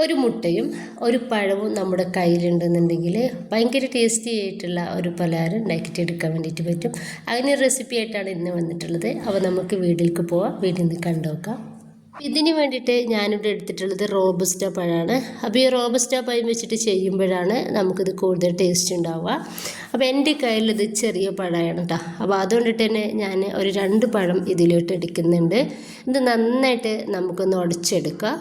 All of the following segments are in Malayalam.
ഒരു മുട്ടയും ഒരു പഴവും നമ്മുടെ കയ്യിലുണ്ടെന്നുണ്ടെങ്കിൽ ഭയങ്കര ടേസ്റ്റി ആയിട്ടുള്ള ഒരു പലഹാരം ഉണ്ടാക്കിയിട്ട് എടുക്കാൻ വേണ്ടിയിട്ട് പറ്റും. അതിന് റെസിപ്പി ആയിട്ടാണ് ഇന്ന് വന്നിട്ടുള്ളത്. അപ്പോൾ നമുക്ക് വീട്ടിലേക്ക് പോവാം, വീട്ടിൽ നിന്ന് കണ്ടുനോക്കാം. ഇതിന് വേണ്ടിയിട്ട് ഞാനിവിടെ എടുത്തിട്ടുള്ളത് റോബസ്റ്റ പഴമാണ്. അപ്പോൾ ഈ റോബസ്റ്റ പഴം വെച്ചിട്ട് ചെയ്യുമ്പോഴാണ് നമുക്കിത് കൂടുതൽ ടേസ്റ്റ് ഉണ്ടാവുക. അപ്പോൾ എൻ്റെ കയ്യിലിത് ചെറിയ പഴമാണ് കേട്ടോ. അപ്പോൾ അതുകൊണ്ടിട്ട് തന്നെ ഞാൻ ഒരു 2 പഴം ഇതിലോട്ട് എടുക്കുന്നുണ്ട്. ഇത് നന്നായിട്ട് നമുക്കൊന്ന് ഉടച്ചെടുക്കാം.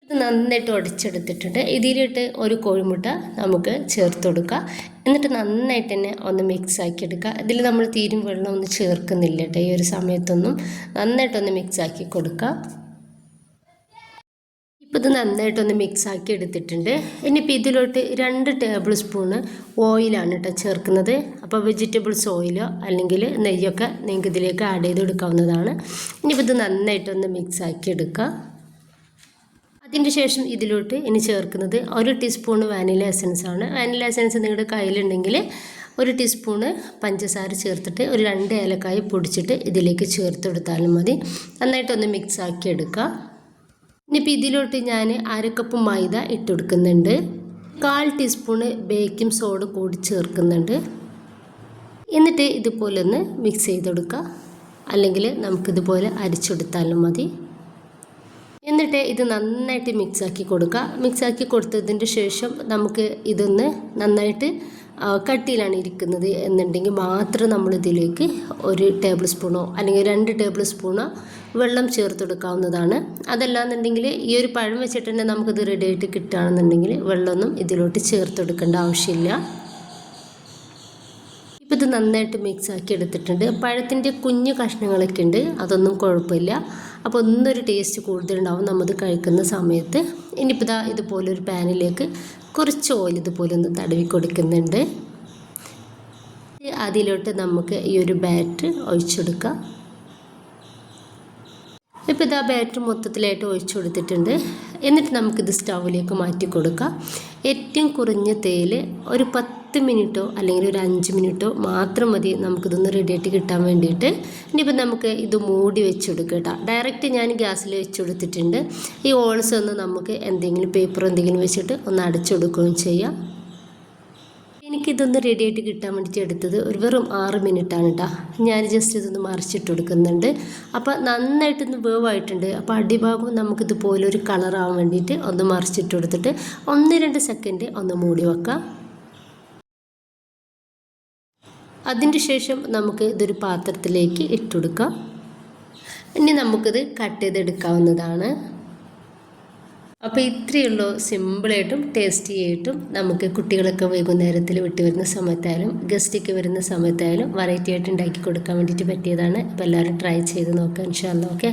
ഇത് നന്നായിട്ട് ഉടച്ചെടുത്തിട്ടുണ്ട്. ഇതിലിട്ട് ഒരു കോഴിമുട്ട നമുക്ക് ചേർത്ത് കൊടുക്കുക. എന്നിട്ട് നന്നായിട്ട് തന്നെ ഒന്ന് മിക്സ് ആക്കി എടുക്കുക. ഇതിൽ നമ്മൾ തീരും വെള്ളം ഒന്നും ചേർക്കുന്നില്ല കേട്ടോ. ഈ ഒരു സമയത്തൊന്നും നന്നായിട്ടൊന്ന് മിക്സ് ആക്കി കൊടുക്കുക. ഇപ്പോൾ ഇത് നന്നായിട്ടൊന്ന് മിക്സ് ആക്കി എടുത്തിട്ടുണ്ട്. ഇനിയിപ്പോൾ ഇതിലോട്ട് 2 ടേബിൾ സ്പൂണ് ഓയിലാണ് കേട്ടോ ചേർക്കുന്നത്. അപ്പോൾ വെജിറ്റബിൾസ് ഓയിലോ അല്ലെങ്കിൽ നെയ്യൊക്കെ നിങ്ങൾക്ക് ഇതിലേക്ക് ആഡ് ചെയ്ത് എടുക്കാവുന്നതാണ്. ഇനിയിപ്പോൾ ഇത് നന്നായിട്ടൊന്ന് മിക്സ് ആക്കി എടുക്കുക. അതിൻ്റെ ശേഷം ഇതിലോട്ട് ഇനി ചേർക്കുന്നത് 1 ടീസ്പൂൺ വാനില എസൻസ് ആണ്. വാനില എസൻസ് നിങ്ങളുടെ കയ്യിലുണ്ടെങ്കിൽ 1 ടീസ്പൂണ് പഞ്ചസാര ചേർത്തിട്ട് ഒരു 2 ഏലക്കായ പൊടിച്ചിട്ട് ഇതിലേക്ക് ചേർത്ത് കൊടുത്താലും മതി. നന്നായിട്ടൊന്ന് മിക്സ് ആക്കി എടുക്കുക. ഇനിയിപ്പോൾ ഇതിലോട്ട് ഞാൻ 1 കപ്പ് മൈദ ഇട്ട് കൊടുക്കുന്നുണ്ട്. 1/4 ടീസ്പൂണ് ബേക്കിംഗ് സോഡ കൂടി ചേർക്കുന്നുണ്ട്. എന്നിട്ട് ഇതുപോലെ ഒന്ന് മിക്സ് ചെയ്ത് കൊടുക്കുക. അല്ലെങ്കിൽ നമുക്കിതുപോലെ അരിച്ചെടുത്താലും മതി. എന്നിട്ട് ഇത് നന്നായിട്ട് മിക്സാക്കി കൊടുക്കുക. മിക്സാക്കി കൊടുത്തതിൻ്റെ ശേഷം നമുക്ക് ഇതൊന്ന് നന്നായിട്ട് കട്ടിയിലാണ് ഇരിക്കുന്നത് എന്നുണ്ടെങ്കിൽ മാത്രം നമ്മളിതിലേക്ക് 1 ടേബിൾ സ്പൂണോ അല്ലെങ്കിൽ 2 ടേബിൾ സ്പൂണോ വെള്ളം ചേർത്ത് കൊടുക്കാവുന്നതാണ്. അതല്ലാന്നുണ്ടെങ്കിൽ ഈ ഒരു പഴം വെച്ചിട്ട് തന്നെ നമുക്കിത് റെഡി ആയിട്ട് കിട്ടുകയാണെന്നുണ്ടെങ്കിൽ വെള്ളമൊന്നും ഇതിലോട്ട് ചേർത്ത് കൊടുക്കേണ്ട ആവശ്യമില്ല. ഇപ്പോൾ ഇത് നന്നായിട്ട് മിക്സ് ആക്കി എടുത്തിട്ടുണ്ട്. പഴത്തിൻ്റെ കുഞ്ഞു കഷ്ണങ്ങളൊക്കെ ഉണ്ട്, അതൊന്നും കുഴപ്പമില്ല. അപ്പോൾ ഒന്നൊരു ടേസ്റ്റ് കൂടുതലുണ്ടാവും നമ്മത് കഴിക്കുന്ന സമയത്ത്. ഇനിയിപ്പോൾ ഇതുപോലൊരു പാനിലേക്ക് കുറച്ച് ഓയിൽ ഇതുപോലെ ഒന്ന് തടവി കൊടുക്കുന്നുണ്ട്. അതിലോട്ട് നമുക്ക് ഈ ഒരു ബാറ്റർ ഒഴിച്ചെടുക്കാം. ഇപ്പോൾ ബാറ്റർ മൊത്തത്തിലായിട്ട് ഒഴിച്ചു കൊടുത്തിട്ടുണ്ട്. എന്നിട്ട് നമുക്കിത് സ്റ്റൗവിലേക്ക് മാറ്റി കൊടുക്കാം. ഏറ്റവും കുറഞ്ഞ തേയിൽ ഒരു 10 മിനിറ്റോ അല്ലെങ്കിൽ ഒരു 5 മിനിറ്റോ മാത്രം മതി നമുക്കിതൊന്ന് റെഡിയായിട്ട് കിട്ടാൻ വേണ്ടിയിട്ട്. ഇനിയിപ്പോൾ നമുക്ക് ഇത് മൂടി വെച്ച് കൊടുക്കുക കേട്ടോ. ഡയറക്റ്റ് ഞാൻ ഗ്യാസിൽ വെച്ച് കൊടുത്തിട്ടുണ്ട്. ഈ ഹോൾസ് ഒന്ന് നമുക്ക് എന്തെങ്കിലും പേപ്പർ എന്തെങ്കിലും വെച്ചിട്ട് ഒന്ന് അടച്ചു കൊടുക്കുകയും ചെയ്യാം. എനിക്കിതൊന്ന് റെഡിയായിട്ട് കിട്ടാൻ വേണ്ടിയിട്ട് എടുത്തത് വെറും 6 മിനിറ്റാണ് കേട്ടോ. ഞാൻ ജസ്റ്റ് ഇതൊന്ന് മറിച്ചിട്ട് കൊടുക്കുന്നുണ്ട്. അപ്പോൾ നന്നായിട്ടൊന്ന് വേവായിട്ടുണ്ട്. അപ്പോൾ അടിഭാഗം നമുക്കിതുപോലെ ഒരു കളറാവാൻ വേണ്ടിയിട്ട് ഒന്ന് മറിച്ചിട്ട് കൊടുത്തിട്ട് 1-2 സെക്കൻഡ് ഒന്ന് മൂടി വെക്കാം. അതിൻ്റെ ശേഷം നമുക്ക് ഇതൊരു പാത്രത്തിലേക്ക് ഇട്ടുകൊടുക്കാം. ഇനി നമുക്കിത് കട്ട് ചെയ്തെടുക്കാവുന്നതാണ്. അപ്പോൾ ഇത്രയേ ഉള്ളൂ. സിമ്പിളായിട്ടും ടേസ്റ്റി ആയിട്ടും നമുക്ക് കുട്ടികളൊക്കെ വൈകുന്നേരത്തിൽ വിട്ട് വരുന്ന സമയത്തായാലും ഗസ്റ്റൊക്കെ വരുന്ന സമയത്തായാലും വെറൈറ്റി ആയിട്ട് ഉണ്ടാക്കി കൊടുക്കാൻ വേണ്ടിയിട്ട് പറ്റിയതാണ്. അപ്പോൾ എല്ലാവരും ട്രൈ ചെയ്ത് നോക്കാം ഇൻഷാ അല്ലാഹ്. ഓക്കെ.